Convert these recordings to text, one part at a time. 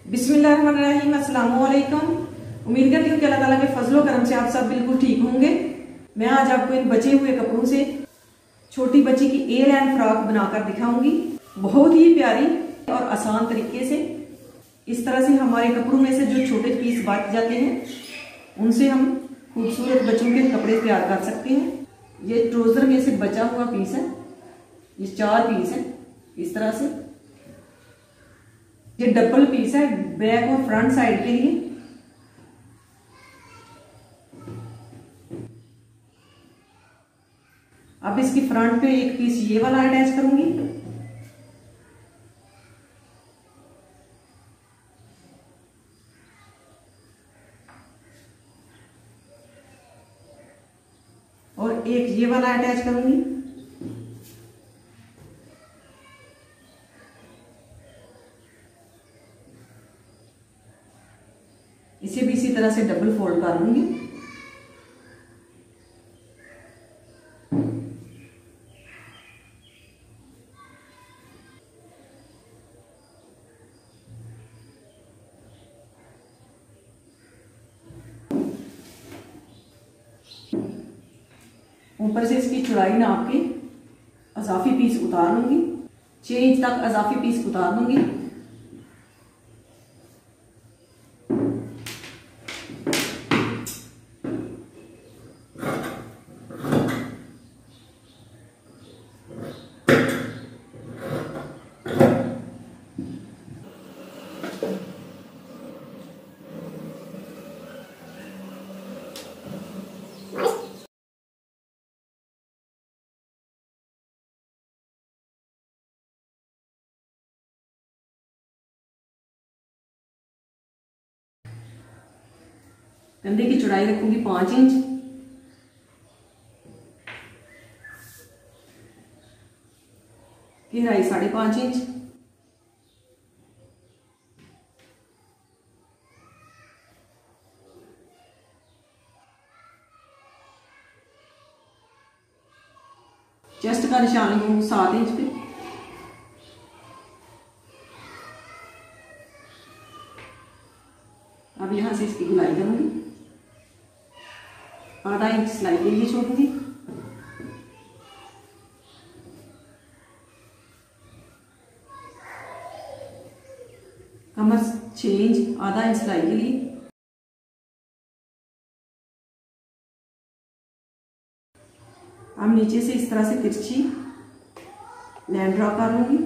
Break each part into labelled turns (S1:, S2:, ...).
S1: बिस्मिल्लाहिर्रहमानिर्रहीम, अस्सलाम वालेकुम। उम्मीद करती हूँ कि अल्लाह ताला के फजलो करम से आप सब बिल्कुल ठीक होंगे। मैं आज आपको इन बचे हुए कपड़ों से छोटी बच्ची की ए लाइन फ्रॉक बनाकर दिखाऊंगी, बहुत ही प्यारी और आसान तरीके से। इस तरह से हमारे कपड़ों में से जो छोटे पीस बच जाते हैं उनसे हम खूबसूरत बच्चों के कपड़े तैयार कर सकते हैं। ये ट्राउजर में से बचा हुआ पीस है, ये 4 पीस है इस तरह से। ये डबल पीस है बैक और फ्रंट साइड के लिए। अब इसकी फ्रंट पे एक पीस ये वाला अटैच करूंगी और एक ये वाला अटैच करूंगी। इसे भी इसी तरह से डबल फोल्ड कर लूंगी। ऊपर से इसकी चौड़ाई नाप के अजाफी पीस उतार लूंगी। 6 इंच तक अजाफी पीस उतार दूंगी। कंधे की चौड़ाई रखूंगी 5 इंच। गहराई 5.5 इंच। चेस्ट का निशान लूंगी 7 इंच पे। अब यहां से इसकी गुलाई करूंगी। आधा इंच सिलाई के लिए छोड़ूंगी। कमर 6 इंच, आधा इंच सिलाई के लिए। अब नीचे से इस तरह से तिरछी लाइन ड्रॉ कर लूंगी।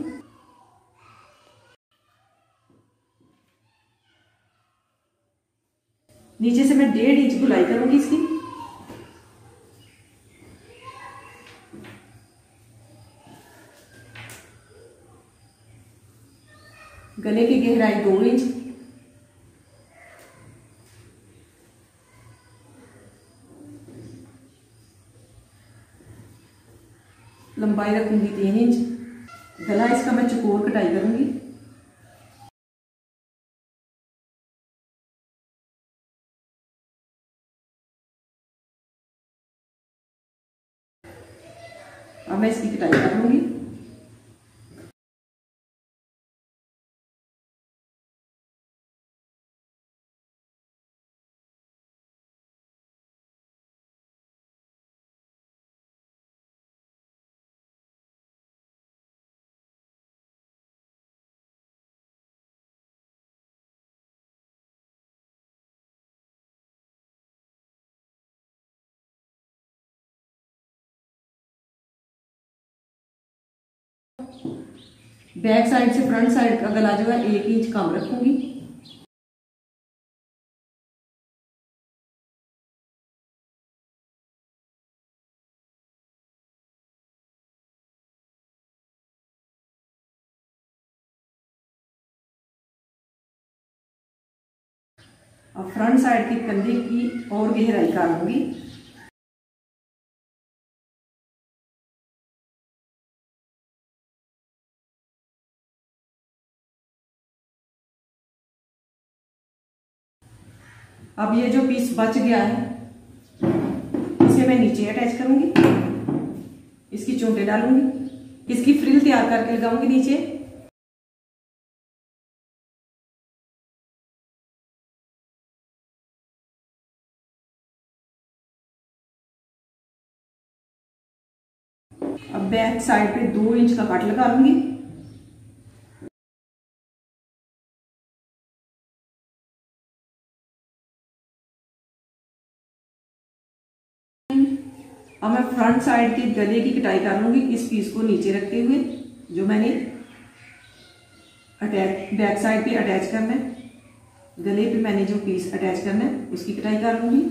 S1: नीचे से मैं 1.5 इंच गुलाई करूंगी इसकी। गले की गहराई 2 इंच। लंबाई रखूंगी 3 इंच। गला इसका मैं चौकोर कटाई करूंगी। अब मैं इसकी कटाई कर लूंगी। बैक साइड से फ्रंट साइड का गला जो है 1 इंच कम रखूंगी। अब फ्रंट साइड के कंधे की और गहराई कर लूंगी। अब ये जो पीस बच गया है इसे मैं नीचे अटैच करूंगी। इसकी चोंटे डालूंगी। इसकी फ्रिल तैयार करके लगाऊंगी नीचे। अब बैक साइड पे 2 इंच का कट लगा लूंगी। अब मैं फ्रंट साइड के गले की कटाई कर लूंगी, इस पीस को नीचे रखते हुए जो मैंने अटैच बैक साइड पे अटैच करना है। गले पे मैंने जो पीस अटैच करना है उसकी कटाई कर लूंगी।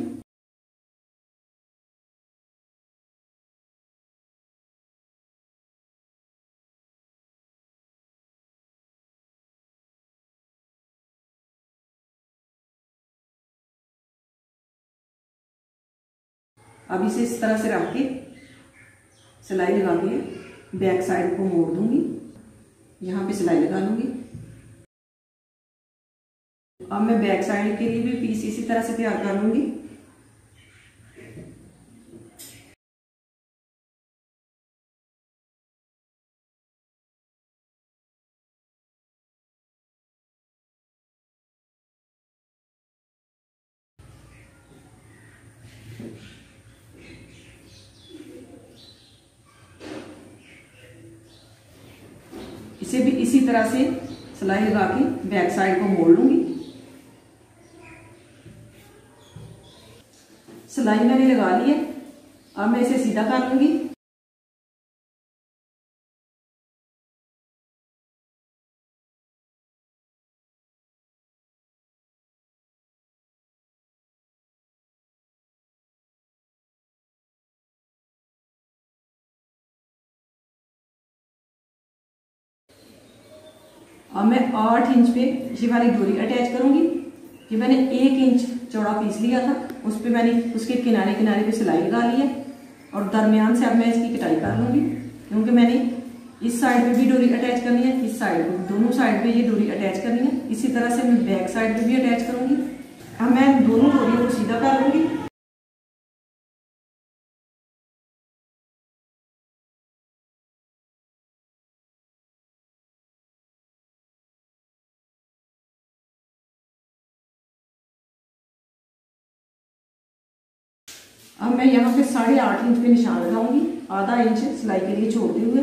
S1: अब इसे इस तरह से रख के सिलाई लगा के बैक साइड को मोड़ दूंगी, यहाँ पे सिलाई लगा लूंगी। अब मैं बैक साइड के लिए भी पीस इसी तरह से तैयार कर लूंगी। इसे भी इसी तरह से सिलाई लगा के बैक साइड को मोड़ लूंगी। सिलाई मैंने लगा ली है, अब मैं इसे सीधा कर लूंगी। अब मैं 8 इंच पे ये वाली डोरी अटैच करूंगी। ये मैंने 1 इंच चौड़ा पीस लिया था, उस पे मैंने उसके किनारे किनारे पे सिलाई लगा ली है और दरमियान से अब मैं इसकी कटाई कर लूंगी, क्योंकि मैंने इस साइड पे भी डोरी अटैच करनी है, इस साइड पे, दोनों साइड पे ये डोरी अटैच करनी है। इसी तरह से मैं बैक साइड पे भी अटैच करूंगी। अब मैं दोनों डोरियों को सीधा कर लूंगी। अब मैं यहाँ पे 8.5 इंच पे निशान लगाऊंगी, आधा इंच सिलाई के लिए छोड़ते हुए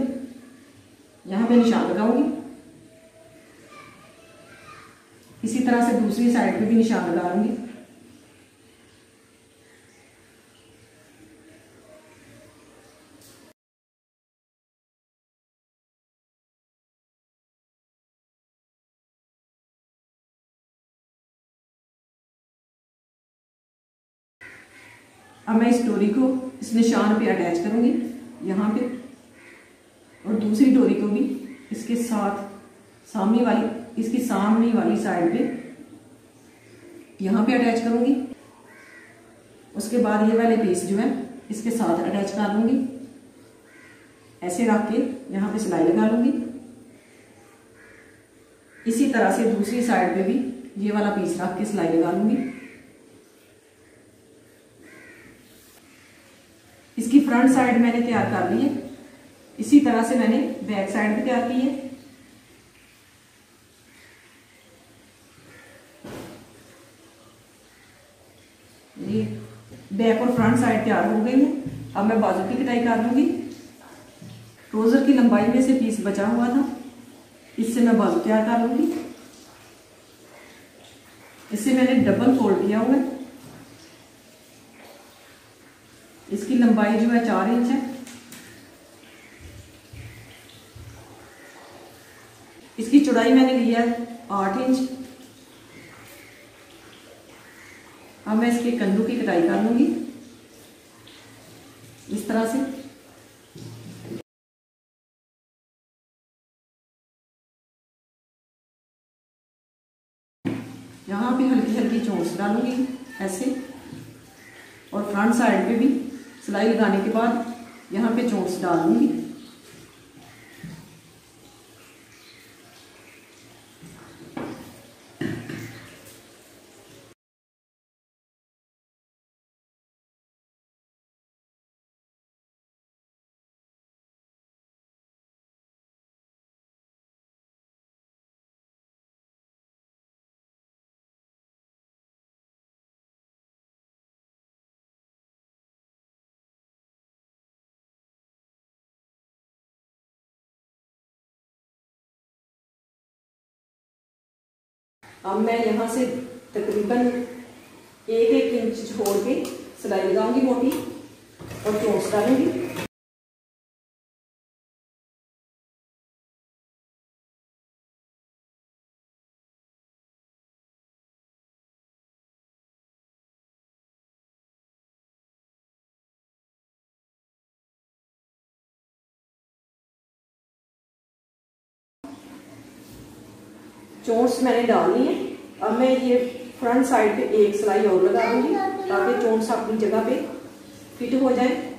S1: यहाँ पे निशान लगाऊंगी। इसी तरह से दूसरी साइड पे भी निशान लगा लूंगी। अब मैं इस डोरी को इस निशान पे अटैच करूंगी यहाँ पे, और दूसरी डोरी को भी इसके साथ इसकी सामने वाली साइड पे यहाँ पे अटैच करूंगी। उसके बाद ये वाले पीस जो है इसके साथ अटैच कर लूंगी। ऐसे रख के यहाँ पे सिलाई लगा लूंगी। इसी तरह से दूसरी साइड पे भी ये वाला पीस रख के सिलाई लगा लूंगी। इसकी फ्रंट साइड मैंने तैयार कर ली है, इसी तरह से मैंने बैक साइड भी तैयार की है। ये बैक और फ्रंट साइड तैयार हो गई है। अब मैं बाजू की कटाई कर लूंगी। ट्राउजर की लंबाई में से पीस बचा हुआ था, इससे मैं बाजू तैयार कर लूंगी। इससे मैंने डबल फोल्ड किया हुआ है। इसकी लंबाई जो है 4 इंच है। इसकी चौड़ाई मैंने ली है 8 इंच। अब मैं इसके कंधों की कटाई कर लूंगी इस तरह से। यहाँ पे हल्की हल्की चोंच डालूंगी ऐसे, और फ्रंट साइड पे भी सिलाई लगाने के बाद यहाँ पे चोंच डाल दूंगी। अब मैं यहाँ से तकरीबन 1-1 इंच छोड़ के सिलाई लगाऊंगी मोटी और चोंच डालूंगी। चोंच मैंने डालनी है। अब मैं ये फ्रंट साइड पे एक सिलाई और लगा दूंगी ताकि चोंच अपनी जगह पे फिट हो जाए।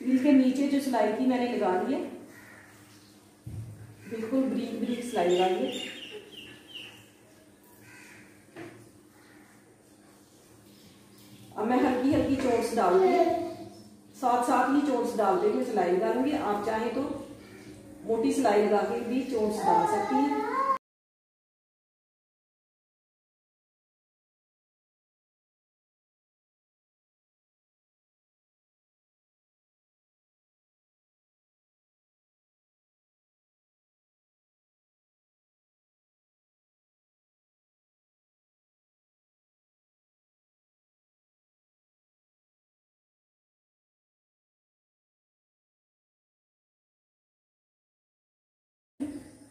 S1: फ्रिल के नीचे जो सिलाई थी मैंने लगा ली है, बिल्कुल ब्रीक ब्रीक सिलाई लगा ली है। अब मैं हल्की हल्की चोंच डालूंगी, साथ साथ ही चोंच डालते हुए सिलाई डालूंगी। आप चाहें तो मोटी सिलाई लगा के भी चोंच डाल सकती हैं।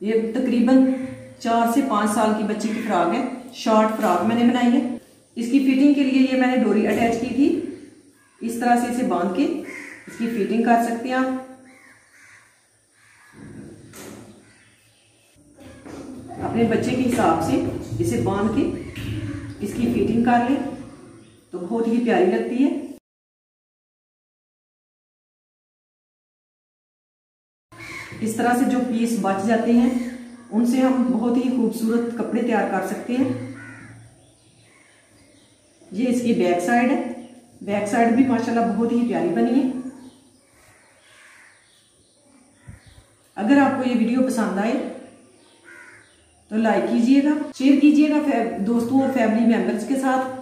S1: ये तकरीबन 4 से 5 साल की बच्ची की फ्रॉक है, शॉर्ट फ्रॉक मैंने बनाई है। इसकी फिटिंग के लिए ये मैंने डोरी अटैच की थी। इस तरह से इसे बांध के इसकी फिटिंग कर सकते हैं आप। अपने बच्चे के हिसाब से इसे बांध के इसकी फिटिंग कर लें तो बहुत ही प्यारी लगती है। इस तरह से जो पीस बच जाते हैं उनसे हम बहुत ही खूबसूरत कपड़े तैयार कर सकते हैं। ये इसकी बैक साइड है, बैक साइड भी माशाल्लाह बहुत ही प्यारी बनी है। अगर आपको ये वीडियो पसंद आए तो लाइक कीजिएगा, शेयर कीजिएगा दोस्तों और फैमिली मेंबर्स के साथ।